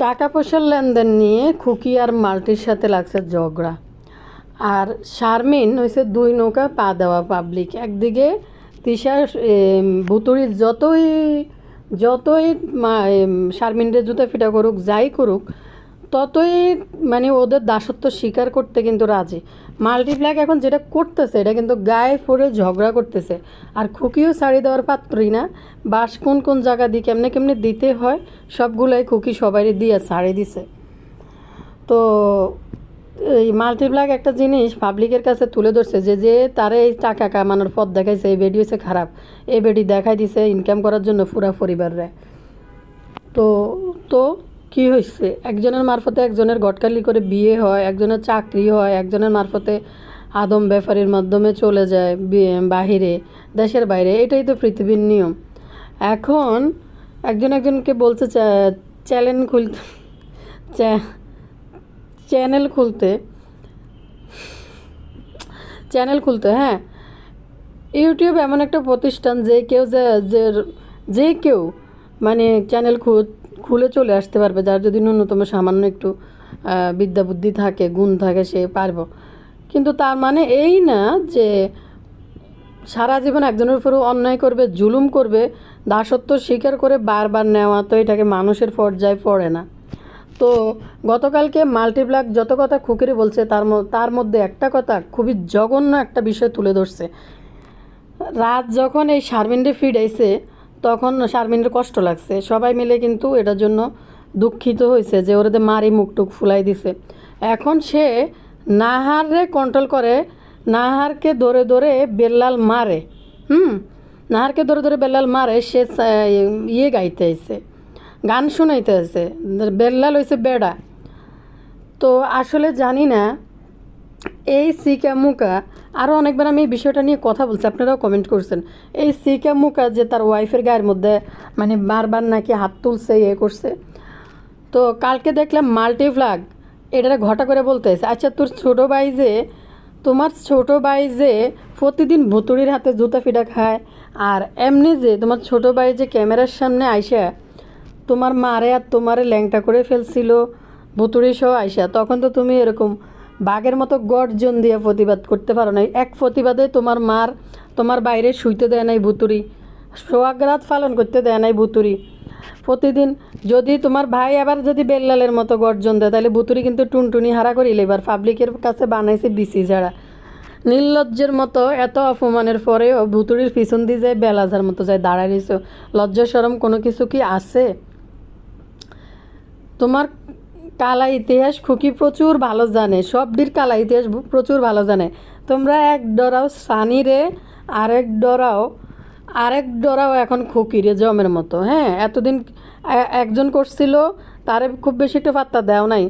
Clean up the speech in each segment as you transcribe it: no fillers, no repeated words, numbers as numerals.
টাকা পয়সার লেনদেন নিয়ে খুকি আর মাল্টির সাথে লাগছে ঝগড়া। আর শারমিন হয়েছে দুই নৌকা পা দেওয়া পাবলিক। একদিকে তিশা ভুতুড়ি যতই যতই শারমিনরে জুতা ফিটা করুক, যাই করুক, ততই মানে ওদের দাসত্ব স্বীকার করতে কিন্তু রাজি। মাল্টিপ্ল্যাক এখন যেটা করতেছে এটা কিন্তু গায়ে পড়ে ঝগড়া করতেছে। আর খুকিও শাড়ি দেওয়ার পাত্রই না। বাস কোন কোন জায়গা দিয়ে কেমনে কেমনে দিতে হয় সবগুলাই খুকি সবাই দিয়ে ছাড়ি দিছে। তো এই মাল্টিপ্ল্যাক একটা জিনিস পাবলিকের কাছে তুলে ধরছে যে যে তারা এই টাকা কামানোর পথ দেখাইছে, এই বেডি হচ্ছে খারাপ, এই বেডি দেখাই দিছে ইনকাম করার জন্য পুরা পরিবাররে। তো তো কী হয়েছে, একজনের মারফতে একজনের গটকালি করে বিয়ে হয়, একজনের চাকরি হয়, একজনের মারফতে আদম ব্যাপারীর মাধ্যমে চলে যায় বাহিরে, দেশের বাইরে। এটাই তো পৃথিবীর নিয়ম। এখন একজন একজনকে বলছে চ্যানেল খুলতে, চ্যানেল খুলতে চ্যানেল খুলতে হ্যাঁ, ইউটিউব এমন একটা প্রতিষ্ঠান যে কেউ যে কেউ মানে চ্যানেল খুলে চলে আসতে পারবে, যার যদি ন্যূনতম সামান্য একটু বিদ্যা বুদ্ধি থাকে, গুণ থাকে, সে পারব। কিন্তু তার মানে এই না যে সারা জীবন একজনের উপরও অন্যায় করবে, জুলুম করবে, দাসত্ব স্বীকার করে বারবার নেওয়া, তো এটাকে মানুষের পর্যায়ে পড়ে না। তো গতকালকে মাল্টিপ্ল্যাক যত কথা খুকিরে বলছে তার মধ্যে একটা কথা খুবই জঘন্য একটা বিষয় তুলে ধরছে। রাত যখন এই শারমিনরে ফিরাইছে তখন শারমিনের কষ্ট লাগছে, সবাই মিলে কিন্তু এটার জন্য দুঃখিত হয়েছে যে ওদের মারি মুখটুক ফুলাই দিছে। এখন সে নাহাররে কন্ট্রোল করে, নাহারকে ধরে ধরে বেল্লাল মারে। নাহারকে ধরে ধরে বেল্লাল মারে। সে ইয়ে গাইতে আইছে, গান শুনাইতে আছে, বেল্লাল হয়েছে বেড়া। তো আসলে জানি না এই সিকা মুকা, আরও অনেকবার আমি এই বিষয়টা নিয়ে কথা বলছি, আপনারাও কমেন্ট করছেন। এই সিকা মুকা যে তার ওয়াইফের গায়ের মধ্যে মানে বারবার নাকি হাত তুলছে, ইয়ে করছে। তো কালকে দেখলাম মাল্টিপ্ল্যাক এটা ঘটা করে বলতেছে, আচ্ছা তোমার ছোটো ভাই যে প্রতিদিন ভুতুড়ির হাতে জুতা ফিটা খায়, আর এমনি যে তোমার ছোটো ভাই যে ক্যামেরার সামনে আইসা তোমার মারে আর তোমারে ল্যাংটা করে ফেলছিল ভুতুড়ি সহ আইসা, তখন তো তুমি এরকম বাঘের মতো গর্জন দিয়ে প্রতিবাদ করতে পারো নাই। এক প্রতিবাদে তোমার বাইরে শুইতে দেয় নাই ভুতুড়ি, সোহাগরাত পালন করতে দেয় নাই ভুতুড়ি। প্রতিদিন যদি তোমার ভাই আবার যদি বেল্লালের মতো গর্জন দেয়, তাহলে ভুতুড়ি কিন্তু টুনটুনি হারা করিলে এবার পাবলিকের কাছে বানাইছে বিসি ঝাড়া। নির্লজ্জের মতো এত অপমানের পরেও ভুতুড়ির পিছন দিয়ে যায়, বেলাজার মতো যায় দাঁড়ায় রয়েছে। লজ্জা শরম কোনো কিছু কি আছে? তোমার কালা ইতিহাস খুকি প্রচুর ভালো জানে, সবটির কালা ইতিহাস প্রচুর ভালো জানে। তোমরা এক ডরাও সানিরে, আরেক ডরাও এখন খুকিরে জমের মতো। হ্যাঁ, এতদিন একজন করছিল, তারে খুব বেশি একটা পাত্তা দেও নাই,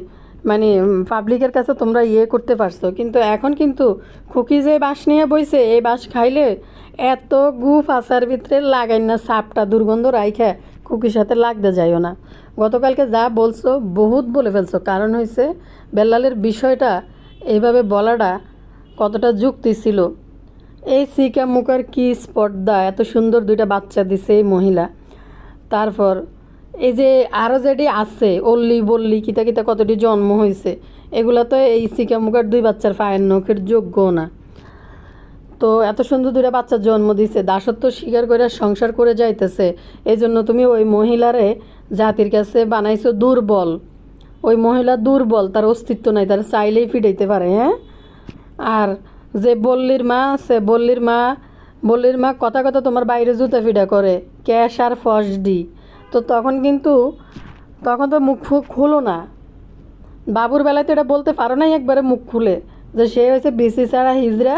মানে পাবলিকের কাছে তোমরা ইয়ে করতে পারছো। কিন্তু এখন কিন্তু খুকি যে বাঁশ নিয়ে বইছে, এই বাঁশ খাইলে এত গুফ আচার ভিতরে লাগাই না, সাপটা দুর্গন্ধ রাইখা খুকির সাথে লাগতে যাইও না। গতকালকে যা বলছো বহুত বলে ফেলছো, কারণ হয়েছে বেল্লালের বিষয়টা এইভাবে বলাটা কতটা যুক্তি ছিল। এই সিকা মুখার কি স্পর্ধা, এত সুন্দর দুইটা বাচ্চা দিছে এই মহিলা। তারপর এই যে আরও যেটি আছে অল্লি বল্লি কিতা কিতা কতটি জন্ম হয়েছে, এগুলো তো এই সিকা মুখার দুই বাচ্চার পায়ের নখের যোগ্য না। তো এত সুন্দর দুইটা বাচ্চার জন্ম দিছে, দাসত্ব স্বীকার করে সংসার করে যাইতেছে। এই জন্য তুমি ওই মহিলারে জাতির কাছে বানাইছো দুর্বল। ওই মহিলা দুর্বল, তার অস্তিত্ব নাই, তার চাইলেই ফিরাইতে পারে। হ্যাঁ, আর যে বল্লির মা কথা কথা তোমার বাইরে জুতা ফিডা করে, ক্যাশ আর ফস ডি। তো তখন তো মুখ খুলো না। বাবুর বেলায় তো এটা বলতে পারো নাই একবারে মুখ খুলে, যে সে হয়েছে বিসি ছাড়া হিজড়া,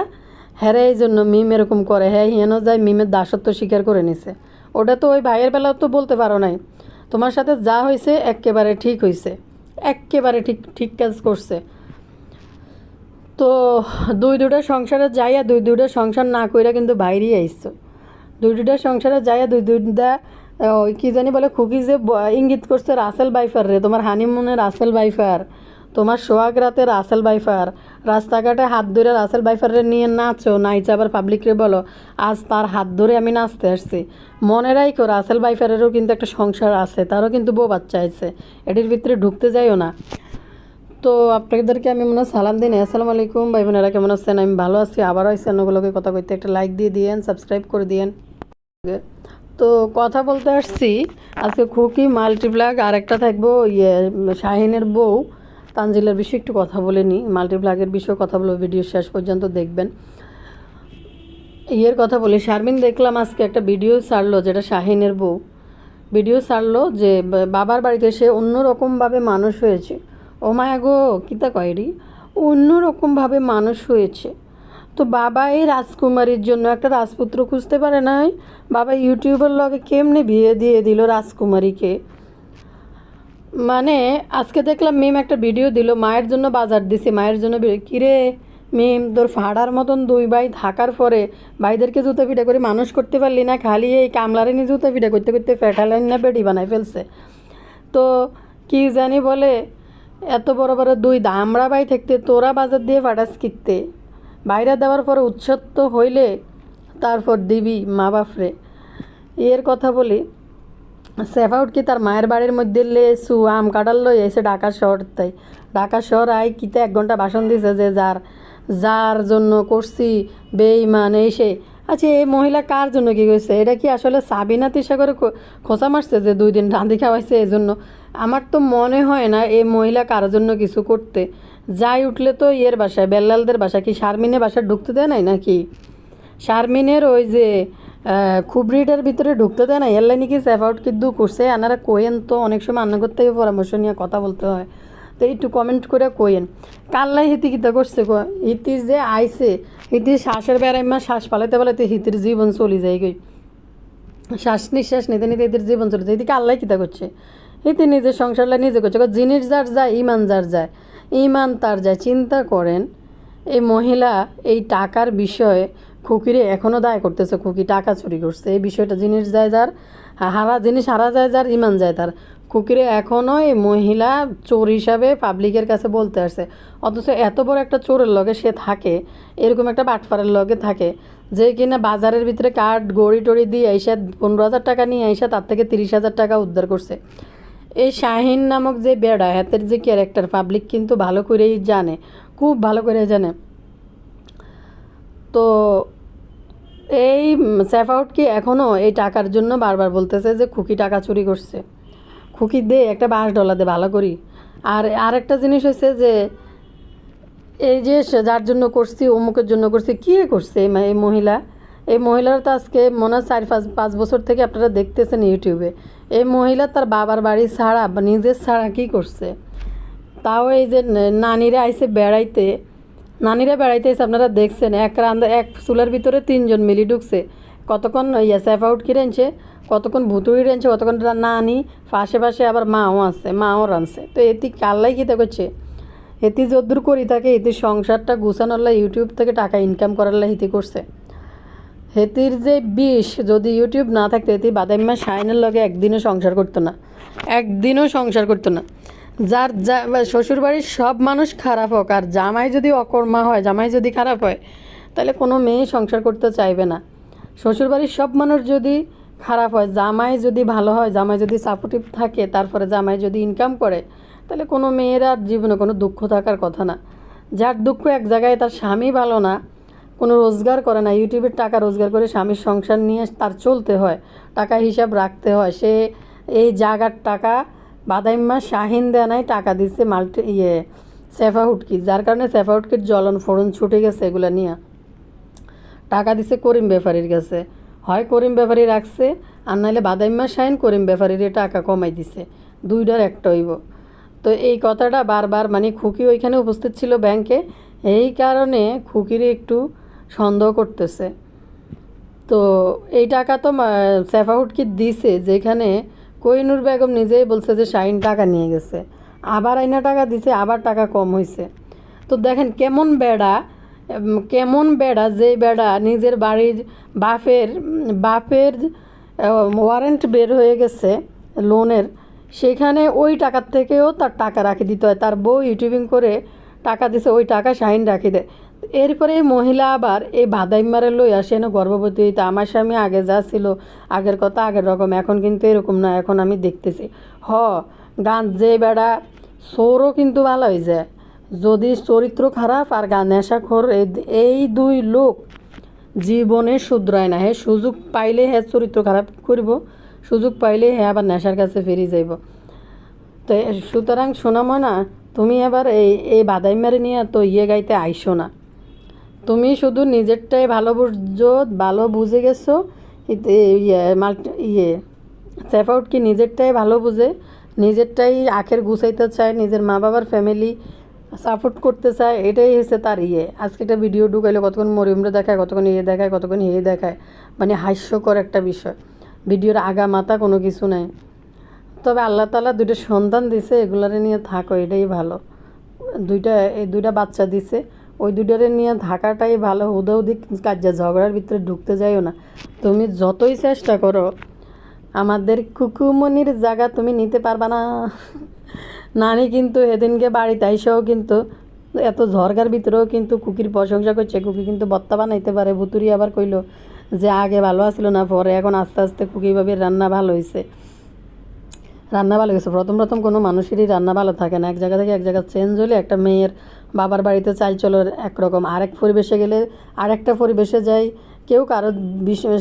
হ্যাঁ এই জন্য মিম এরকম করে, হ্যাঁ হিয়ানো যায় মিমের দাসত্ব স্বীকার করে নিছে। ওটা তো ওই ভাইয়ের বেলাও তো বলতে পারো নাই। তোমার সাথে যা হয়েছে একেবারে ঠিক হয়েছে, একেবারে ঠিক কাজ করছে। তো দুইটা সংসারে যাইয়া দুইটা সংসার না কইরা কিন্তু বাইরেই আইসছো। দুইটা সংসারে যাইয়া দুইটা ওই কী জানি বলে খুকি যে ইঙ্গিত করছে রাসেল বাইফার রে, তোমার হানিমুনের রাসেল বাইফার। তোমার সোহাগ রাতে রাসেল বাইফার রাস্তাঘাটে হাত ধরে রাসেল বাইফারে নিয়ে নাচো, নাইচা আবার পাবলিকরে বলো আজ তার হাত ধরে আমি নাচতে আসছি। মনে রাখো রাসেল বাইফারেরও কিন্তু একটা সংসার আছে, তারও কিন্তু বউ বাচ্চা আছে, এটির ভিতরে ঢুকতে যাইও না। তো আপনাদেরকে আমি মনে হয় সালাম দিন। আসসালামু আলাইকুম ভাই বোনেরা, কেমন আছেন? আমি ভালো আছি। আবারও আছি অন্যগুলোকে কথা কইতে, একটা লাইক দিয়ে দিয়েন, সাবস্ক্রাইব করে দিয়েন। তো কথা বলতে আসছি আজকে খুকি মাল্টিপ্লাগ, আর একটা থাকবো শাহিনের বউ তানজিলের বিষয়ে একটু কথা বলে নিই। মাল্টিপ্লাগের বিষয়ে কথা বলবো, ভিডিও শেষ পর্যন্ত দেখবেন। কথা বলি, শারমিন দেখলাম আজকে একটা ভিডিও ছাড়লো, যেটা শাহিনের বউ ভিডিও ছাড়লো যে বাবার বাড়িতে সে অন্যরকমভাবে মানুষ হয়েছে। ও মায়া গো, কিতা কয়রি, অন্যরকমভাবে মানুষ হয়েছে। তো বাবা এই রাজকুমারীর জন্য একটা রাজপুত্র খুঁজতে পারে নাই? বাবা ইউটিউবের লগে কেমনে বিয়ে দিয়ে দিল রাজকুমারীকে। মানে আজকে দেখলাম মিম একটা ভিডিও দিল, মায়ের জন্য বাজার দিছে, মায়ের জন্য কিরে মিম, তোর ফাড়ার মতন দুই ভাই থাকার পরে ভাইদেরকে জুতা পিঠা করে মানুষ করতে পারলি না, খালি এই কামলারে নিয়ে জুতা পিঠা করতে করতে ফেটালেন না বেডি বানাই ফেলছে। তো কি জানি বলে, এত বড় বড় দুই দামড়া ভাই থাকতে তোরা বাজার দিয়ে ফাটাস কিনতে, বাইরে দেওয়ার পরে উৎসত্ত হইলে তারপর দিবি মা বাপরে। কথা বলি, সেফাউট কি তার মায়ের বাড়ির মধ্যে লেসু আম কাটাল লই এসে ঢাকা শহর, তাই ঢাকা শহর আই কিতে 1 ঘন্টা ভাষণ দিছে যে যার যার জন্য করছি বেইমান এই সে। আচ্ছা, এই মহিলা কার জন্য কী করেছে? এটা কি আসলে সাবিনা তিশা করে খোঁচা মারছে যে 2 দিন রাঁধি খাওয়াইছে এই জন্য? আমার তো মনে হয় না এই মহিলা কার জন্য কিছু করতে। যাই উঠলে তো বাসায়, বেল্লালদের বাসায়, কি শারমিনের বাসায় ঢুকতে দেয় নাই নাকি? শারমিনের ওই যে খুবরিটার ভিতরে ঢুকতে দেয় না, এর নাকি সেফ আউট কিন্তু করছে। আনারা কোয়েন তো অনেক সময় আন্নাগর থেকে পরামর্শ নিয়ে কথা বলতে হয়, তো একটু কমেন্ট করে কোয়েন কাল্লাই হিতি কিতা করছে। হিতির যে আইসে, হিতির শ্বাসের বেড়াইমা শ্বাস পালাতে পালাতে হিতির জীবন চলে যায় গই, শ্বাস নিঃশ্বাস নিতে নিতে হিতির জীবন চলে যায়। এদিকে আল্লাহ কিতা করছে, হিতি নিজের সংসারটা নিজে করছে। জিনিস যার যায় ইমান যার যায়, ইমান তার যায়। চিন্তা করেন এই মহিলা এই টাকার বিষয়ে খুকিরে এখনও দায় করতেছে, খুকি টাকা চুরি করছে। এই বিষয়টা জিনিস যায় যার, জিনিস হারা যায় যার, ইমান যায় তার। খুকিরে এখনও এই মহিলা চোর হিসাবে পাবলিকের কাছে বলতে আসছে, অথচ এত বড় একটা চোরের লগে সে থাকে, এরকম একটা বাটফারের লগে থাকে যে কিনা বাজারের ভিতরে কাঠ গড়ি টড়ি দিয়ে আইসা 15,000 টাকা নিয়ে আইসা তার থেকে 30,000 টাকা উদ্ধার করছে। এই শাহিন নামক যে বেড়া, হাতের যে ক্যারেক্টার পাবলিক কিন্তু ভালো করেই জানে, খুব ভালো করে জানে। তো এই সেফ আউট কি এখনও এই টাকার জন্য বারবার বলতেছে যে খুকি টাকা চুরি করছে। খুকি দে একটা $5 দে ভালো করি। আর আরেকটা জিনিস হয়েছে যে এই যে যার জন্য করছি অমুকের জন্য করছি, কী করছে এই মহিলা? এই মহিলার তো আজকে মনে হয় 4-5 বছর থেকে আপনারা দেখতেছেন ইউটিউবে। এই মহিলা তার বাবার বাড়ি ছাড়া বা নিজের ছাড়া কী করছে? তাও এই যে নানিরা আইসে বেড়াইতে, নানিরা বেড়াইতে এসে আপনারা দেখছেন এক চুলার ভিতরে 3 জন মিলি ঢুকছে। কতক্ষণ সেফ আউট কি রেঞ্চে, কতক্ষণ ভুতুড়ি রেঞ্চে, কতক্ষণ নানি পাশে পাশে আবার মাও আছে, মাও রানছে। তো এটি কাল্লাই কী করছে? এটি যদ্দূর করি থাকে এটি সংসারটা গুছানোর লাই, ইউটিউব থেকে টাকা ইনকাম করার লাই হিতি করছে। হেতির যে বিষ, যদি ইউটিউব না থাকতো এটি বাদাইম্মা শাইনের লগে একদিনও সংসার করতো না, একদিনও সংসার করতো না। যার শ্বশুরবাড়ির সব মানুষ খারাপ হোক, আর জামাই যদি অকর্মা হয়, জামাই যদি খারাপ হয়, তাহলে কোনো মেয়ে সংসার করতে চাইবে না। শ্বশুরবাড়ির সব মানুষ যদি খারাপ হয়, জামাই যদি ভালো হয়, জামাই যদি সাপোর্টিভ থাকে, তারপরে জামাই যদি ইনকাম করে, তাহলে কোনো মেয়ের আর জীবনে কোনো দুঃখ থাকার কথা না। যার দুঃখ এক জায়গায় তার স্বামী ভালো না, কোনো রোজগার করে না, ইউটিউবের টাকা রোজগার করে স্বামীর সংসার নিয়ে তার চলতে হয়, টাকা হিসাব রাখতে হয়, সে এই জায়গার টাকা বাদাইম্মা শাহিন দেয় নাই, টাকা দিচ্ছে সেফা হুটকি, যার কারণে সেফা হুটকির জ্বলন ফোড়ন ছুটে গেছে। এগুলো নিয়ে টাকা দিছে করিম ব্যাপারীর কাছে, হয় করিম ব্যাপারী রাখছে, আর নাহলে বাদাইম্মা শাহিন করিম ব্যাপারীর টাকা কমাই দিছে, দুইটার একটা হইব। তো এই কথাটা বারবার, মানে খুকি ওইখানে উপস্থিত ছিল ব্যাংকে, এই কারণে খুকির একটু সন্দেহ করতেছে। তো এই টাকা তো সেফা হুটকি দিছে, যেখানে কোহিনুর বেগম নিজেই বলছে যে শাহিন টাকা নিয়ে গেছে, আবার আইনা টাকা দিছে, আবার টাকা কম হয়েছে। তো দেখেন কেমন বেড়া, কেমন বেড়া, যে বেড়া নিজের বাড়ির বাপের ওয়ারেন্ট বের হয়ে গেছে লোনের, সেখানে ওই টাকার থেকেও তার টাকা রাখি দিতে হয়। তার বউ ইউটিউবিং করে টাকা দিছে, ওই টাকা শাহিন রাখি দেয়। এরপরে এই মহিলা আবার এই বাদাইমারে লই আসে না গর্ভবতী হইতে। আমার স্বামী আগে যা ছিল, আগের কথা আগের রকম, এখন কিন্তু এরকম না। এখন আমি দেখতেছি গান যে বেড়া সোরও কিন্তু ভালো হয়ে যায় যদি চরিত্র খারাপ আর গান নেশাখোর, এই দুই লোক জীবনে শুধরায় না। হ্যাঁ, সুযোগ পাইলে হ্যাঁ চরিত্র খারাপ করব, সুযোগ পাইলে হ্যাঁ আবার নেশার কাছে ফিরে যাইব। তো সুতরাং শোনামো না, তুমি এবার এই বাদাইমারি নিয়ে তো গাইতে আইসো না। তুমি শুধু নিজেরটাই ভালো বুঝছো, ভালো বুঝে গেছো। সেফআউট কি নিজেরটাই ভালো বুঝে, নিজেরটাই আখের গুছাইতে চায়, নিজের মা বাবার ফ্যামিলি সাপোর্ট করতে চায়, এটাই হচ্ছে তার আজকে একটা ভিডিও ঢুকাইলে কতক্ষণ মরিয়মরে দেখায়, কতক্ষণ দেখায়, কতক্ষণ দেখায়, মানে হাস্যকর একটা বিষয়। ভিডিওর আগা মাথা কোনো কিছু নাই। তবে আল্লাহ তাআলা দুটো সন্তান দিছে, এগুলারে নিয়ে থাকো, এটাই ভালো। দুইটা বাচ্চা দিছে, ওই দুটারে নিয়ে থাকাটাই ভালো। হুদাহুদি কাজে ঝগড়ার ভিতরে ঢুকতে যাইও না। তুমি যতই চেষ্টা করো, আমাদের কুকুমনির জায়গা তুমি নিতে পারবা না। নানি কিন্তু এদিনকে বাড়িতে আইসাও কিন্তু এত ঝরগার ভিতরেও কিন্তু কুকির প্রশংসা করছে। কুকি কিন্তু বত্তা বানাইতে পারে। ভুতুরি আবার কইলো যে আগে ভালো আসলো না, পরে এখন আস্তে আস্তে কুকি ভাবির রান্না ভালো হয়েছে। রান্না ভালো গেছে। প্রথম কোনো মানুষেরই রান্না ভালো থাকে না। এক জায়গা থেকে এক জায়গা চেঞ্জ হলে একটা মেয়ের বাবার বাড়িতে চাল চলো একরকম, আরেক পরিবেশে গেলে আরেকটা পরিবেশে যায়। কেউ কারোর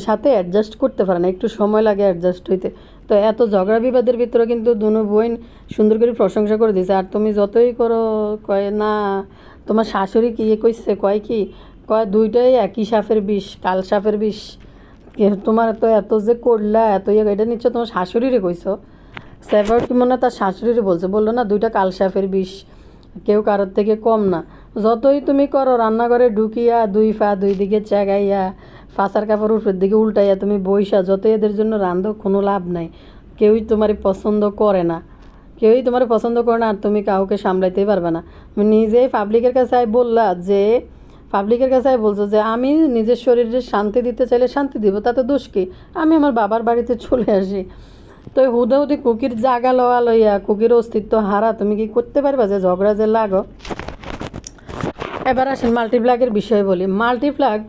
সাথে অ্যাডজাস্ট করতে পারে না, একটু সময় লাগে অ্যাডজাস্ট হইতে। তো এত ঝগড়া বিবাদের ভিতরে কিন্তু দুনো বোন সুন্দর করে প্রশংসা করে দিছে। আর তুমি যতই করো, কয় না তোমার শাশুড়ি কি কইছে, কয় দুইটাই একই সাপের বিষ, কাল সাপের বিষ। তোমার তো এত যে করলা, এত এটা নিশ্চয় তোমার শাশুড়িরে কইছো। সেভার কি মনে তার শাশুড়িরে বললো না দুইটা কাল সাপের বিষ, কেউ কারোর থেকে কম না। যতই তুমি করো, রান্নাঘরে ঢুকিয়া দুই দিকে চাগাইয়া, ফাঁসার কাপড় উপরের দিকে উল্টাইয়া তুমি বইসা যতই এদের জন্য রান্ধো, কোনো লাভ নাই। কেউই তোমার পছন্দ করে না, আর তুমি কাউকে সামলাইতেই পারবে না। নিজেই পাবলিকের কাছে বলছো যে আমি নিজের শরীরে শান্তি দিতে চাইলে শান্তি দিব, তাতে দোষ কি? আমি আমার বাবার বাড়িতে চলে আসি। তো হুদাহুদি কুকির জাগা লওয়া লইয়া, কুকির অস্তিত্ব হারা তুমি কি করতে পারবা যে ঝগড়া যে লাগো? এবার আসেন মাল্টিপ্লাগের বিষয়ে বলি। মাল্টিপ্লাগ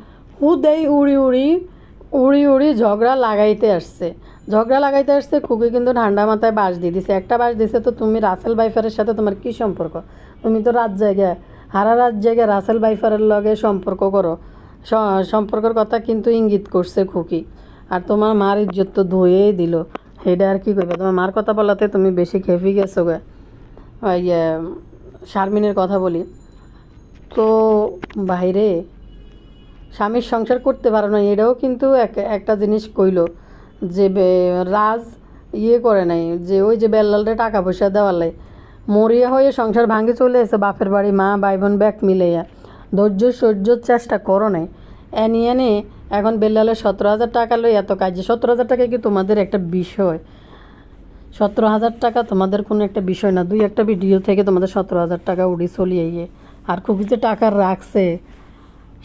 হুদাই উড়ি ঝগড়া লাগাইতে আসছে। কুকি কিন্তু ঠান্ডা মাথায় বাঁশ দিয়ে দিছে। একটা বাঁশ দিছে তো তুমি রাসেল বাইফারের সাথে তোমার কি সম্পর্ক? তুমি তো রাত জায়গায় রাসেল বাইফারের লগে সম্পর্ক করো। সম্পর্কের কথা কিন্তু ইঙ্গিত করছে খুকি। আর তোমার মার ইজ্জত তো ধুয়েই দিল। সেটা আর কি করবে? তোমার মার কথা বলাতে তুমি বেশি খেপি গেছো গে। ওই শারমিনের কথা বলি তো, বাইরে স্বামীর সংসার করতে পারো না, এটাও কিন্তু একটা জিনিস কইল যে রাজ করে নাই, যে ওই যে বেল্লালরে টাকা পয়সা দেওয়ালাই মরিয়া হয়ে সংসার ভাঙে চলে এসে বাপের বাড়ি, মা ভাই বোন ব্যাগ মিলাইয়া সহ্যর চেষ্টা করো নাই। এনে এখন বেল্লালের 17,000 টাকা লই এত কাজে। 17,000 টাকা কি তোমাদের একটা বিষয়? 17,000 টাকা তোমাদের কোনো একটা বিষয় না। দুই একটা ভিডিও থেকে তোমাদের 17,000 টাকা উড়ি চলিয়ে গিয়ে। আর খুবই যে টাকা রাখছে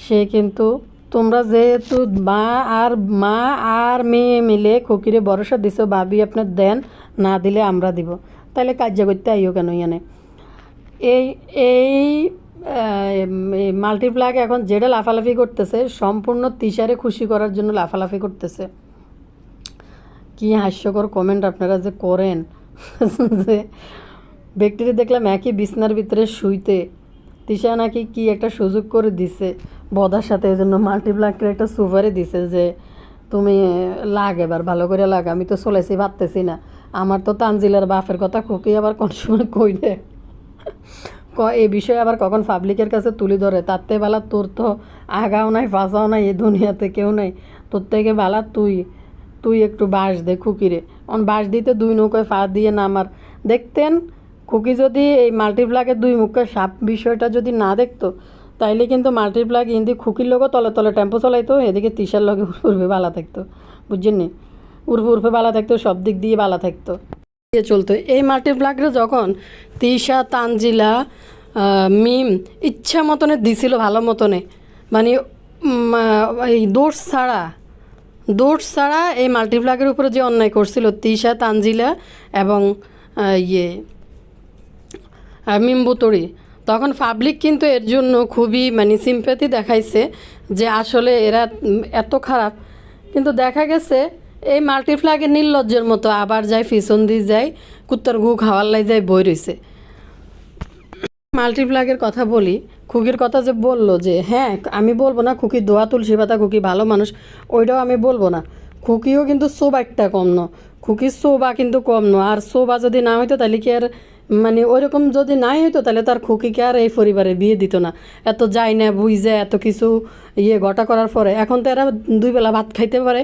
সে কিন্তু, তোমরা যেহেতু মা আর মেয়ে মিলে খুকিরে ভরসা দিছো, ভাবি আপনার দেন, না দিলে আমরা দিব, তাহলে কার্য করতে আইও কেন? এই মাল্টিপ্লাগ এখন যেটা লাফালাফি করতেছে, সম্পূর্ণ তিশারে খুশি করার জন্য লাফালাফি করতেছে। কি হাস্যকর কমেন্ট আপনারা যে করেন। যে ব্যক্তিটি দেখলাম একই বিছনার ভিতরে শুইতে, তিশা নাকি কি একটা সুযোগ করে দিছে বদার সাথে, এই জন্য মাল্টিপ্লাগকে একটা সুপারে দিছে যে তুমি এবার ভালো করে লাগ, আমি তো চলেছি ভাবতেছি না। আমার তো তানজিলার বাপের কথা খুকি আবার কোন সময় কইলে এই বিষয়ে আবার কখন পাবলিকের কাছে তুলে ধরে, তার থেকে বালা তোর তো আগাও নাই ফাঁসাও নাই, এই দুনিয়াতে কেউ নাই, তোর থেকে বালা তুই একটু বাঁশ দে খুকিরে। বাঁশ দিতে দুই নৌকায় ফা দিয়ে নামার দেখতেন। খুকি যদি এই মাল্টিপ্লাগের দুই মুখের সাপ বিষয়টা যদি না দেখতো, তাইলে কিন্তু মাল্টিপ্লাগ ইন্দি খুকির লোকও তলে টেম্পো চলাইতো, এদিকে তিশার লগে উর্ফে বালা থাকতো, বুঝছেন নি? উর্ফে বালা থাকতো, সব দিক দিয়ে বালা থাকতো, দিয়ে চলতো। এই মাল্টিপ্লাগরে যখন তিশা, তানজিলা, মিম ইচ্ছা মতনে দিছিল, ভালো মতনে, মানে এই দোষ ছাড়া এই মাল্টিপ্লাগের উপরে যে অন্যায় করছিল তিশা, তানজিলা এবং ইয়ে মিম্বুতড়ি, তখন পাবলিক কিন্তু এর জন্য খুবই মানে সিম্প্যাথি দেখাইছে যে আসলে এরা এত খারাপ। কিন্তু দেখা গেছে এই মাল্টিপ্লাগের নির্লজ্জের মতো আবার যায় পিছন দিয়ে যায় কুত্তার গু খাওয়ার লাই যায় বই রইছে। মাল্টিপ্লাগের কথা বলি, খুকির কথা যে বললো যে হ্যাঁ আমি বলবো না খুকি দোয়া তুলসী পাতা, খুকি ভালো মানুষ, ওইটাও আমি বলবো না। খুকিও কিন্তু সোবা একটা কম ন, খুকির সোবা কিন্তু কম ন। আর সোবা যদি না হইতো তাহলে কি আর মানে ওইরকম যদি নাই হইতো তাহলে তার খুকিকে আর এই পরিবারে বিয়ে দিত না। এত যায় না বুঝে এত কিছু ঘটা করার পরে এখন তো এরা 2 বেলা ভাত খাইতে পারে,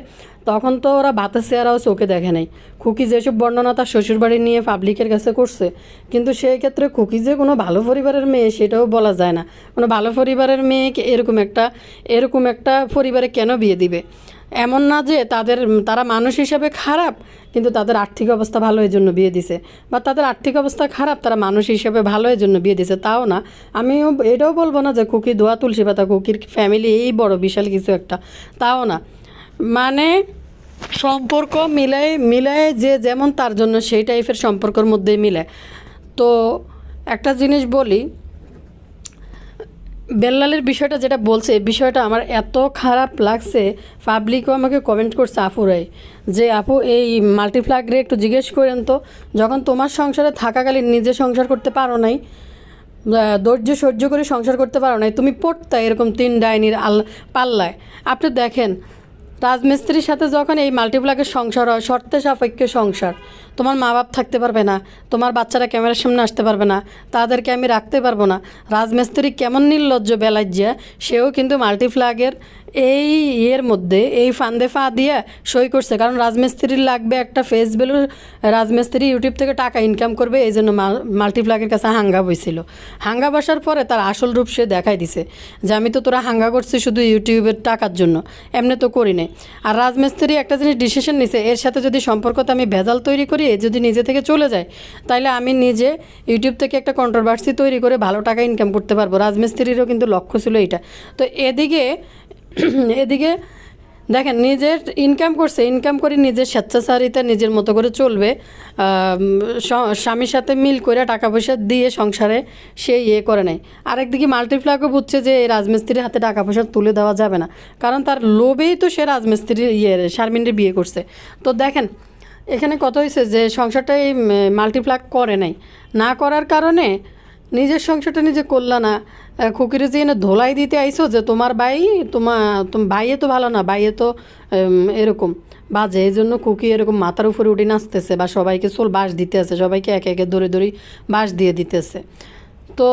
তখন তো ওরা ভাতের চেহারাও চোখে দেখে নাই। খুকি যেসব বর্ণনা তার শ্বশুরবাড়ি নিয়ে পাবলিকের কাছে করছে, কিন্তু সেই ক্ষেত্রে খুকি যে কোনো ভালো পরিবারের মেয়ে সেটাও বলা যায় না। কোনো ভালো পরিবারের মেয়েকে এরকম একটা পরিবারে কেন বিয়ে দিবে? এমন না যে তারা মানুষ হিসাবে খারাপ কিন্তু তাদের আর্থিক অবস্থা ভালো এই জন্য বিয়ে দিছে, বা তাদের আর্থিক অবস্থা খারাপ তারা মানুষ হিসাবে ভালো এই জন্য বিয়ে দিছে, তাও না। আমিও এটাও বলবো না যে খুকি দোয়া তুলসী পাতা, খুকির ফ্যামিলি এই বড় বিশাল কিছু একটা, তাও না। মানে সম্পর্ক মিলায় যে যেমন তার জন্য সেই টাইপের সম্পর্কের মধ্যেই মিলে। তো একটা জিনিস বলি, বেল্লালের বিষয়টা যেটা বলছে এই বিষয়টা আমার এত খারাপ লাগছে। পাবলিকও আমাকে কমেন্ট করছে আপুরাই যে আপু এই মাল্টিপ্লাগরে একটু জিজ্ঞেস করেন তো, যখন তোমার সংসারে থাকাকালীন নিজে সংসার করতে পারো নাই, ধৈর্য সহ্য করে সংসার করতে পারো নাই, তুমি পড়তা এরকম 3 ডাইনির পাল্লায়। আপনি দেখেন রাজমিস্ত্রির সাথে যখন এই মাল্টিপ্লাগের সংসার হয়, শর্তে সাপেক্ষে সংসার, তোমার মা বাপ থাকতে পারবে না, তোমার বাচ্চারা ক্যামেরার সামনে আসতে পারবে না, তাদেরকে আমি রাখতে পারবো না। রাজমিস্ত্রি কেমন নির্লজ্জ বেলাজ্জা, সেও কিন্তু মাল্টিপ্লাগের এই মধ্যে এই ফান্দে ফা দিয়ে সই করছে। কারণ রাজমিস্ত্রির লাগবে একটা ফেস ভ্যালু, রাজমিস্ত্রি ইউটিউব থেকে টাকা ইনকাম করবে, এই জন্য মাল্টিপ্লাগের কাছে হাঙ্গা বইছিল। হাঙ্গা বসার পরে তার আসল রূপ সে দেখাই দিছে যে আমি তো তোরা হাঙ্গা করছিস শুধু ইউটিউবের টাকার জন্য, এমনি তো করি নাই। আর রাজমিস্ত্রি একটা জিনিস ডিসিশন নিছে, এর সাথে যদি সম্পর্কতে আমি ভেজাল তৈরি করি, এ যদি নিজে থেকে চলে যায়, তাহলে আমি নিজে ইউটিউব থেকে একটা কন্ট্রোভার্সি তৈরি করে ভালো টাকা ইনকাম করতে পারবো। রাজমিস্ত্রিরও কিন্তু লক্ষ্য ছিল এইটা। তো এদিকে দেখেন নিজের ইনকাম করছে, ইনকাম করে নিজের স্বেচ্ছাচারিতা নিজের মতো করে চলবে, স্বামীর সাথে মিল করে টাকা পয়সা দিয়ে সংসারে সে করে নেয়। আরেকদিকে মাল্টিপ্লাগও বুঝছে যে এই রাজমিস্ত্রির হাতে টাকা পয়সা তুলে দেওয়া যাবে না, কারণ তার লোভেই তো সে রাজমিস্ত্রির শারমিনের বিয়ে করছে। তো দেখেন এখানে কত হয়েছে যে সংসারটা এই মাল্টিপ্লাগ করে নাই, না করার কারণে নিজের সংসারটা নিজে করলা না। খুকিরে যে এনে ধোলাই দিতে আইসো যে তোমার ভাইয়ে তো ভালো না, ভাইয়ে তো এরকম বাজে, এই জন্য খুকি এরকম মাথার উপরে উঠে নাচতেছে বা সবাইকে বাঁশ দিতে আছে, সবাইকে একে একে ধরে বাঁশ দিয়ে দিতেছে। তো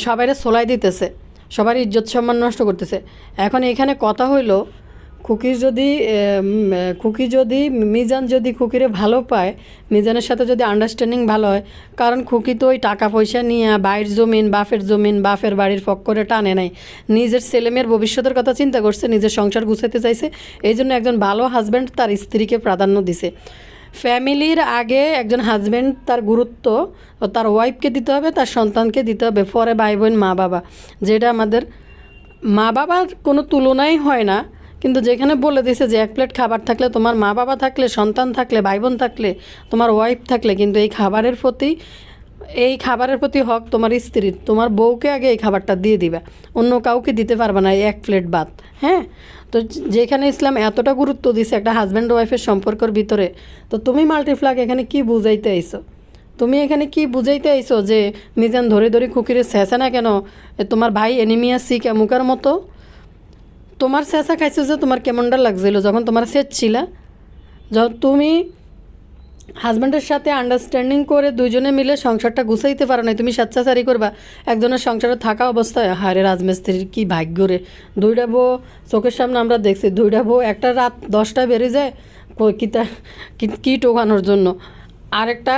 সবাইরে সোলাই দিতেছে, সবার ইজ্জত সম্মান নষ্ট করতেছে। এখন এখানে কথা হইল খুকি যদি মিজান যদি খুকিরে ভালো পায়, মিজানের সাথে যদি আন্ডারস্ট্যান্ডিং ভালো হয়, কারণ খুকি তো ওই টাকা পয়সা নিয়ে বাইরের জমিন বাপের বাড়ির ফক করে টানে নাই, নিজের ছেলেমেয়ের ভবিষ্যতের কথা চিন্তা করছে, নিজের সংসার গুছাতে চাইছে। এই জন্য একজন ভালো হাজব্যান্ড তার স্ত্রীকে প্রাধান্য দিছে। ফ্যামিলির আগে একজন হাজব্যান্ড তার গুরুত্ব তার ওয়াইফকে দিতে হবে, তার সন্তানকে দিতে হবে, পরে ভাই বোন মা বাবা, যেটা আমাদের মা বাবার কোনো তুলনাই হয় না। কিন্তু যেখানে বলে দিছে যে 1 প্লেট খাবার থাকলে, তোমার মা বাবা থাকলে, সন্তান থাকলে, ভাই বোন থাকলে, তোমার ওয়াইফ থাকলে, কিন্তু এই খাবারের প্রতি হক তোমার স্ত্রীর, তোমার বউকে আগে এই খাবারটা দিয়ে দিবা, অন্য কাউকে দিতে পারবে না এই 1 প্লেট ভাত। হ্যাঁ, তো যেখানে ইসলাম এতটা গুরুত্ব দিছে একটা হাজব্যান্ড ওয়াইফের সম্পর্কের ভিতরে, তো তুমি মাল্টিপ্লাগ এখানে কি বুঝাইতে আইছো? তুমি এখানে কি বুঝাইতে আইছো যে মিজান ধরে খুকিরে ছেঁচে না কেন, তোমার ভাই এনিমিয়া সিক মুখার মতো তোমার চেঁচা খাইছো যে তোমার কেমনটা লাগছিল যখন তোমার ছিল, যখন তুমি হাজব্যান্ডের সাথে আন্ডারস্ট্যান্ডিং করে দুইজনে মিলে সংসারটা গুছাইতে পারো না, তুমি স্বেচ্ছাচারী করবা একজনের সংসারে থাকা অবস্থায়। হারে রাজমিস্ত্রির কি ভাগ্য রে, 2টা বউ চোখের সামনে আমরা দেখছি, 2টা বউ একটা রাত 10টায় বেড়ে যায় কি টোকানোর জন্য, আরেকটা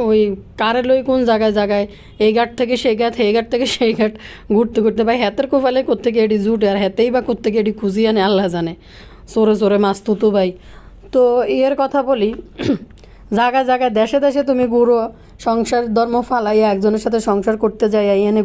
ওই কারে লই কোন জায়গায় এই ঘাট থেকে সেই ঘাট, এই ঘাট থেকে সেই ঘাট ঘুরতে ভাই হাতের কোপালে কোত্থেকে এটি জুটে, আর হাতেই বা কোত্থেকে এটি খুঁজি আনে আল্লাহ জানে, চোরে মাছ তুতু ভাই। তো এর কথা বলি, জায়গায় দেশে তুমি গুঁড়ো সংসার ধর্ম ফালাইয়া একজনের সাথে সংসার করতে যাই, হিয়ানে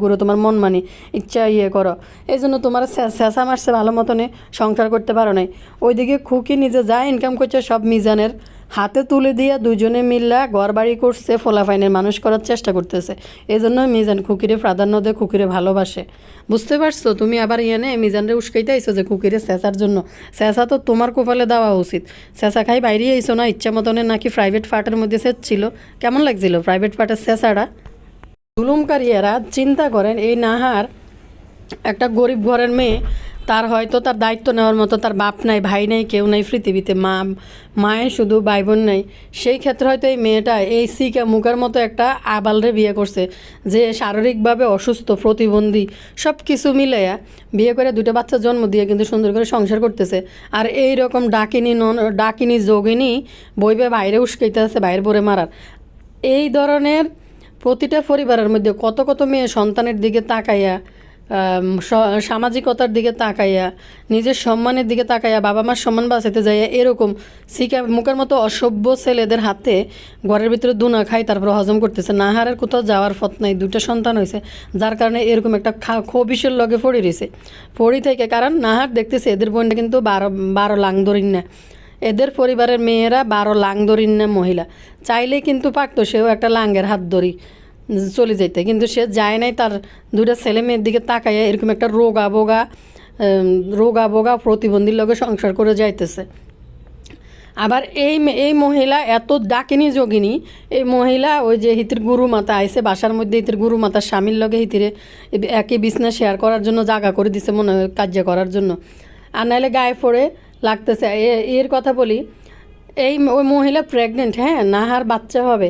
গুঁড়ো তোমার মন মানি ইচ্ছা করো, এই জন্য তোমার শেষা মারছে ভালো মতনে সংসার করতে পারো নাই। ওইদিকে খুকি নিজে যা ইনকাম করছে সব মিজানের হাতে তুলে দিয়ে দুজনে মিল্লা ঘর বাড়ি করছে, ফোলাফাইনের মানুষ করার চেষ্টা করতেছে। এই জন্য মিজান খুকিরে প্রাধান্য দেয়, খুকিরে ভালোবাসে। বুঝতে পারছো? তুমি আবার এনে মিজানরে উস্কাইতে আইছো যে খুকিরে চেঁচার জন্য। চেঁচা তো তোমার কপালে দেওয়া উচিত। চেঁচা খাই বাইরে আইছো না, ইচ্ছা মতনের নাকি প্রাইভেট পার্টের মধ্যে ছিল। কেমন লাগছিল প্রাইভেট পার্টের চেঁচাটা? জুলুমকারীরা চিন্তা করেন এই নাহার একটা গরিব ঘরের মেয়ে, তার হয়তো তার দায়িত্ব নেওয়ার মতো তার বাপ নাই, ভাই নাই, কেউ নাই পৃথিবীতে, মায়ের শুধু ভাই বোন নাই। সেই ক্ষেত্রে হয়তো এই মেয়েটা এই সিকা মুখের মতো একটা আবালরে বিয়ে করছে, যে শারীরিকভাবে অসুস্থ, প্রতিবন্ধী, সব কিছু মিলাইয়া বিয়ে করে দুটো বাচ্চা জন্ম দিয়ে কিন্তু সুন্দর করে সংসার করতেছে। আর এই রকম ডাকিনী যোগিনী বইবে বাইরে উস্কাইতে আছে, বাইরে পরে মারার। এই ধরনের প্রতিটা পরিবারের মধ্যে কত কত মেয়ে সন্তানের দিকে তাকাইয়া, সামাজিকতার দিকে তাকাইয়া, নিজের সম্মানের দিকে তাকাইয়া, বাবা মার সম্মান বাঁচাতে যাইয়া এরকম সিকা মুখের মতো অসভ্য ছেলেদের হাতে ঘরের ভিতরে দুনা খাই, তারপর হজম করতেছে। নাহারের কোথাও যাওয়ার পথ নাই, দুটো সন্তান হয়েছে, যার কারণে এরকম একটা খবিসের লগে পড়ে রয়েছে। পড়ি থেকে কারণ নাহার দেখতেছে এদের বোনটা কিন্তু বারো লাংদরিন না, এদের পরিবারের মেয়েরা 12 লাংদরিন না মহিলা। চাইলেই কিন্তু পারতো সেও একটা লাঙ্গের হাত ধরি চলে যেতে, কিন্তু সে যায় নাই। তার দুইটা ছেলে মেয়ের দিকে তাকাইয়া এরকম একটা রোগা বোগা প্রতিবন্ধীর লগে সংসার করে যাইতেছে। আবার এই মহিলা এত ডাকিনী যোগিনী, এই মহিলা ওই যে হিতির গুরু মাতা আইসে বাসার মধ্যে, হিতির গুরু মাতার স্বামীর লগে হিতিরে একই বিছনা শেয়ার করার জন্য জায়গা করে দিছে, মনে হয় কার্য করার জন্য। আর নাহলে গায়ে পড়ে লাগতেছে। এর কথা বলি, ওই মহিলা প্রেগনেন্ট, হ্যাঁ, নাহার বাচ্চা হবে।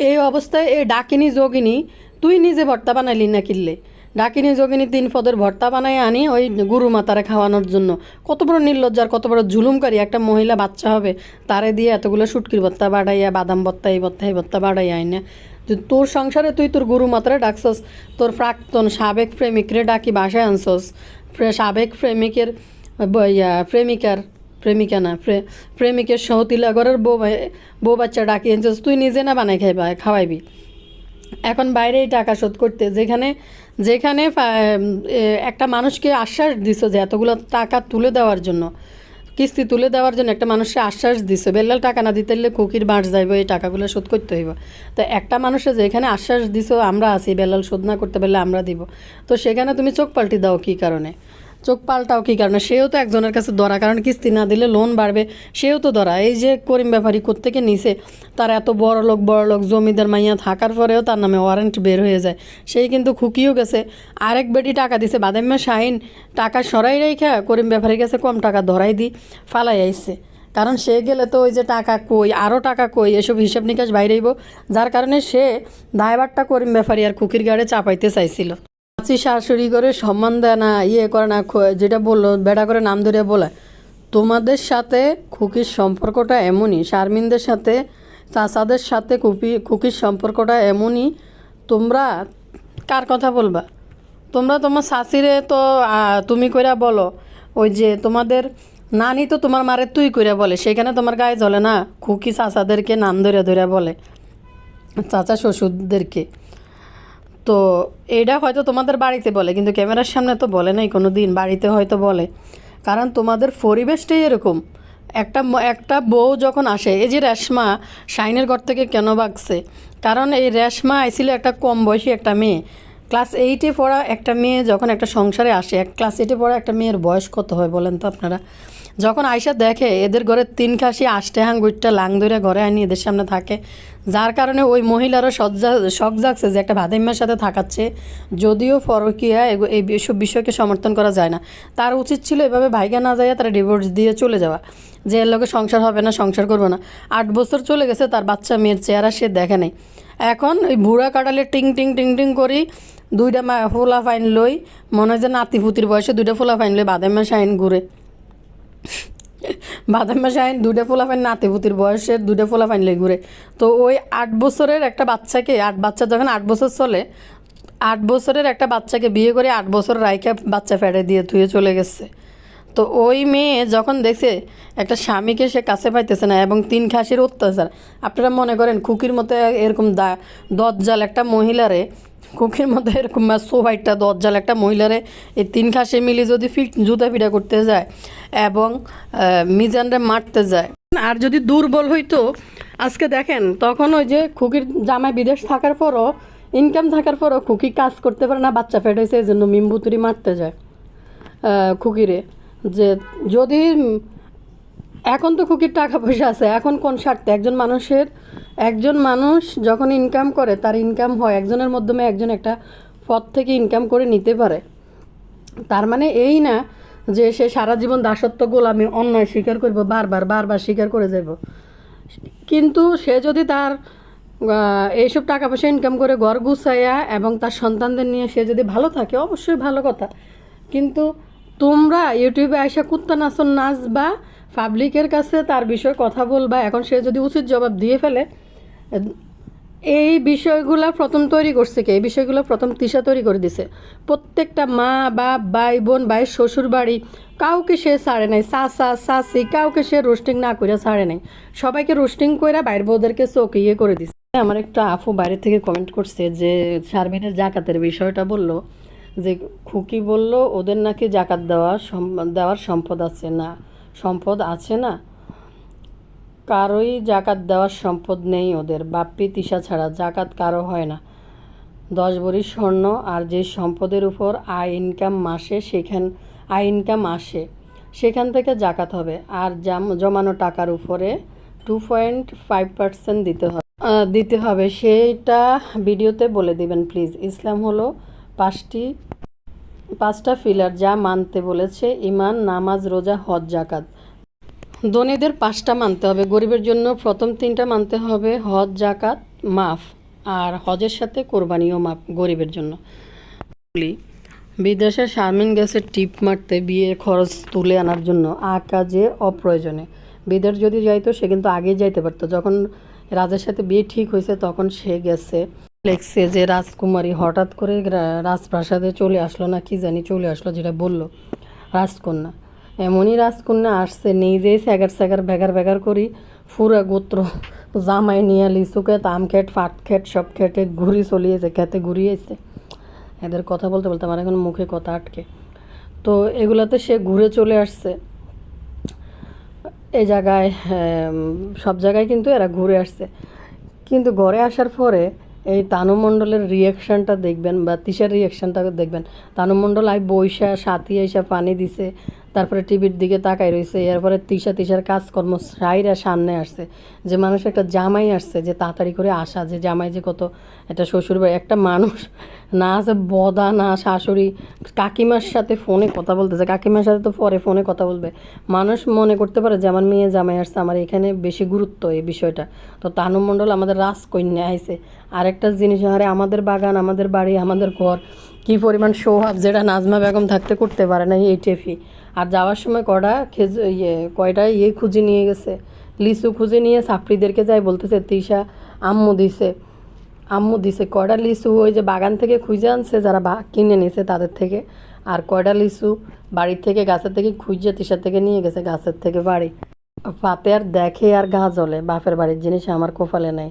এই অবস্থায় এই ডাকিনী যোগিনী, তুই নিজে ভর্তা বানাইলি না কিনলে? ডাকিনী যোগিনী 3 পদের ভর্তা বানাই আনি ওই গুরু মাতারে খাওয়ানোর জন্য। কত বড় নির্লজ্জার, কত বড় জুলুমকারী একটা মহিলা। বাচ্চা হবে, তারে দিয়ে এতগুলো শুটকির ভর্তা বাড়াইয়া, বাদাম ভর্তা, এই ভর্তা বাড়াইয়া আইনা তোর সংসারে তুই তোর গুরু মাতারে ডাকছস, তোর প্রাক্তন সাবেক প্রেমিকরে ডাকি বাসায় আনছস, সাবেক প্রেমিকের প্রেমিকা না প্রেমিকের সহতিলাগরের বউ বাচ্চা ডাকি আনছস, তুই নিজে না বানাই খাওয়াইবি। এখন বাইরেই টাকা শোধ করতে, যেখানে একটা মানুষকে আশ্বাস দিছ যে এতগুলো টাকা তুলে দেওয়ার জন্য, কিস্তি তুলে দেওয়ার জন্য একটা মানুষকে আশ্বাস দিছো, বেলাল টাকা না দিতে হলে কুকির বাঁশ যাইব, এই টাকাগুলো শোধ করতে হইব। তো একটা মানুষের যেখানে আশ্বাস দিছো আমরা আছি, বেলাল শোধ না করতে পারলে আমরা দিব, তো সেখানে তুমি চোখ পাল্টি দাও কী কারণে? চোখ পাল্টাও কী কারণে? সেও তো একজনের কাছে ধরা, কারণ কিস্তি না দিলে লোন বাড়বে, সেও তো ধরা। এই যে করিম ব্যাপারী কোত্থেকে নিছে, তার এত বড় লোক জমিদার মাইয়া থাকার পরেও তার নামে ওয়ারেন্ট বের হয়ে যায়, সেই কিন্তু খুকিও গেছে। আরেক বেটি টাকা দিছে, বাদাম্মা শাহিন টাকা সরাই রেখা করিম ব্যাপারীর কাছে কম টাকা ধরাই দি ফালাই আইছে, কারণ সে গেলে তো ওই যে টাকা কই, আরও টাকা কই, এসব হিসাব নিকাশ বাইরেইব, যার কারণে সে দায়ভারটা করিম ব্যাপারী আর খুকির গাড়ে চাপাইতে চাইছিল। শাশুড়ি করে সম্মান দেয় না, করে না, যেটা বললো বেটা করে নাম ধরে বলে। তোমাদের সাথে খুকির সম্পর্কটা এমনই, শারমিনদের সাথে, চাচাদের সাথে খুকির সম্পর্কটা এমনই। তোমরা কার কথা বলবা? তোমরা তোমার শাশুড়ে তো তুমি কইরা বলো, ওই যে তোমাদের নানি তো তোমার মারে তুই কইরা বলে, সেখানে তোমার গায়ে জ্বলে না? খুকি চাচাদেরকে নাম ধরে ধরে বলে, চাচা শ্বশুরদেরকে। তো এটা হয়তো তোমাদের বাড়িতে বলে, কিন্তু ক্যামেরার সামনে তো বলে নাই কোনো দিন, বাড়িতে হয়তো বলে, কারণ তোমাদের পরিবেশটাই এরকম। একটা বউ যখন আসে, এই যে রেশমা শাইনের ঘর থেকে কেন ভাগছে, কারণ এই রেশমা আইছিল একটা কম বয়সী একটা মেয়ে, ক্লাস 8-এ পড়া একটা মেয়ে যখন একটা সংসারে আসে, ক্লাস 8-এ পড়া একটা মেয়ের বয়স কত হয় বলেন তো আপনারা? যখন আয়সা দেখে এদের ঘরে 3 খাসি আষ্টে হাঙ্গুইটটা লাং ধরে ঘরে আনি এদের সামনে থাকে, যার কারণে ওই মহিলারও শখ জাগছে যে একটা ভাদাইম্মার সাথে থাকাচ্ছে, যদিও পরকীয়া এই সব বিষয়কে সমর্থন করা যায় না। তার উচিত ছিল এভাবে ভাইগা না যাইয়া তারা ডিভোর্স দিয়ে চলে যাওয়া, যে এর লোকে সংসার হবে না, সংসার করবো না। 8 বছর চলে গেছে, তার বাচ্চা মেয়ের চেহারা সে দেখে নেই। এখন ওই ভুড়া কাটালে টিং টিং টিং টিং করি 2টা ফোলা ফাইন লই, মনে হয় যে নাতিপুতির বয়সে 2টা ফোলা ফাইন লই বাদাম্মা শাইন ঘুরে, বাদাম্মা শাহিন 2টা ফোলাফাইন নাতিপুতির বয়সের 2টা ফোলাফাইন লে ঘুরে। তো ওই 8 বছরের একটা বাচ্চাকে, বাচ্চা যখন 8 বছর চলে, 8 বছরের একটা বাচ্চাকে বিয়ে করে 8 বছর রাইখা বাচ্চা ফেটে দিয়ে ধুয়ে চলে গেছে। তো ওই মেয়ে যখন দেখছে একটা স্বামীকে সে কাছে পাইতেছে না এবং 3 খাসির অত্যাচার, আপনারা মনে করেন খুকির মতো এরকম দজ্জাল একটা মহিলারে, খুকির মতো এরকম সোভাইটটা দজ্জাল একটা মহিলারে এই 3 খাসি মিলে যদি জুতা পিটা করতে যায় এবং মিজানরে মারতে যায়, আর যদি দুর্বল হইতো আজকে দেখেন, তখন ওই যে খুকির জামাই বিদেশ থাকার পরও, ইনকাম থাকার পরও খুকি কাজ করতে পারে না, বাচ্চা পেট হয়েছে, এই জন্য মিম্বুতুরি মারতে যায় খুকিরে। যে যদি এখন তো খুকির টাকা পয়সা আছে, এখন কোন স্বার্থে একজন মানুষ যখন ইনকাম করে, তার ইনকাম হয় একজনের মাধ্যমে, একজন একটা পথ থেকে ইনকাম করে নিতে পারে। তার মানে এই না যে সে সারা জীবন দাসত্ব গোলামি অন্যায় স্বীকার করবো, বারবার স্বীকার করে যাব। কিন্তু সে যদি তার এইসব টাকা পয়সা ইনকাম করে ঘর গুছাইয়া এবং তার সন্তানদের নিয়ে সে যদি ভালো থাকে, অবশ্যই ভালো কথা। কিন্তু তোমরা ইউটিউবে আইসা কুত্তা নাচন নাচবা, পাবলিকের কাছে তার বিষয়ে কথা বলবা। এখন সে যদি উচিত জবাব দিয়ে ফেলে, এই বিষয়গুলো প্রথম তৈরি করছে কে? এই বিষয়গুলো প্রথম তিশা তৈরি করে দিছে। প্রত্যেকটা মা বাপ, ভাই বোন, ভাইয়ের শ্বশুর বাড়ি, কাউকে সে ছাড়ে নাই, চাচা চাচি, কাউকে সে রোস্টিং না করে ছাড়ে নাই। সবাইকে রোস্টিং করে বাইরের বউদেরকে চোখ ইয়ে করে দিচ্ছে। আমার একটা আফু বাইরে থেকে কমেন্ট করছে যে শারমিনের জাকাতের বিষয়টা বলল, যে খুকি বলল ওদের নাকি জাকাত দেওয়ার সম্পদ আছে না, সম্পদ আছে না, কারোই জাকাত দেওয়ার সম্পদ নেই ওদের, বাপ্পি তিশা ছাড়া জাকাত কারো হয় না। 10 ভরি স্বর্ণ আর যে সম্পদের উপর আয় ইনকাম আসে সেখান থেকে জাকাত হবে। আর জমানো টাকার উপরে 2.5% দিতে হবে। সেটা ভিডিওতে বলে দিবেন প্লিজ। ইসলাম হলো পাঁচটা পিলার, যা মানতে বলেছে: ঈমান, নামাজ, রোজা, হজ, জাকাত। ধনীদের 5টা মানতে হবে, গরিবের জন্য প্রথম 3টা মানতে হবে, হজ জাকাত মাফ, আর হজের সাথে কোরবানিও মাফ গরিবের জন্য। বিদেশে শারমিন গেছে টিপ মারতে বিয়ের খরচ তুলে আনার জন্য, কাজে অপ্রয়োজনে। বিদেশ যদি যাইতো সে কিন্তু আগেই যাইতে পারতো, যখন রাজের সাথে বিয়ে ঠিক হয়েছে তখন সে গেছে। লেখছে যে রাজকুমারী হঠাৎ করে রাজপ্রাসাদে চলে আসলো, না কি জানি চলে আসলো, যেটা বললো রাজকন্যা। এমনই রাজকন্যা আসছে, নিজেই স্যাগার ব্যাগার করি পুরা গোত্র জামাই নিয়ে লিচু খেত, আম খেট, ফাট খেট, সব খেটে ঘুরি চলিয়েছে, খেতে ঘুরিয়েছে। এদের কথা বলতে বলতে আমার এখন মুখে কথা আটকে। তো এগুলাতে সে ঘুরে চলে আসছে এই জায়গায়, সব জায়গায় কিন্তু এরা ঘুরে আসছে। কিন্তু ঘরে আসার পরে এই তানু মণ্ডলের রিয়াকশানটা দেখবেন, বা তিশার রিয়াকশানটা দেখবেন। তানু মণ্ডল বইসা সাথী এসে পানি দিছে, তারপরে টিভির দিকে তাকাই রয়েছে। এরপরে তিশার কাজকর্ম সাইরা সামনে আসছে, যে মানুষ একটা জামাই আসছে, যে তাড়াতাড়ি করে আসা, যে জামাই যে কত একটা শ্বশুরবাড়ি, একটা মানুষ না আছে বদা, না শাশুড়ি, কাকিমার সাথে ফোনে কথা বলতেছে। কাকিমার সাথে তো পরে ফোনে কথা বলবে। মানুষ মনে করতে পারে যে আমার মেয়ে জামাই আসছে, আমার এখানে বেশি গুরুত্ব এই বিষয়টা। তো তানু মণ্ডল আমাদের রাজকন্যা আইছে। আরেকটা জিনিস, আরে আমাদের বাগান, আমাদের বাড়ি, আমাদের ঘর, কী পরিমাণ সোহাব, যেটা নাজমা বেগম থাকতে করতে পারে না এই টেফি। আর যাওয়ার সময় কয়টা খুঁজে নিয়ে গেছে, লিচু খুঁজে নিয়ে ছাত্রীদেরকে যাই বলতেছে তিশা আম্মু দিছে কয়টা লিচু, ওই যে বাগান থেকে খুঁজে আনছে যারা কিনে নিছে তাদের থেকে। আর কয়টা লিচু বাড়ির থেকে, গাছের থেকে খুঁজে তিশার থেকে নিয়ে গেছে, গাছের থেকে বাড়ি। পাতে আর দেখে আর গা জ্বলে, বাপের বাড়ির জিনিস আমার কপালে নাই।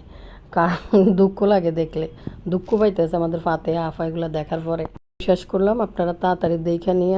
কারণ দুঃখ লাগে দেখলে, দুঃখ পাইতেছে আমাদের ফাতে আফা এগুলো দেখার পরে। বিশ্বাস করলাম আপনারা তাড়াতাড়ি দেখে নিয়ে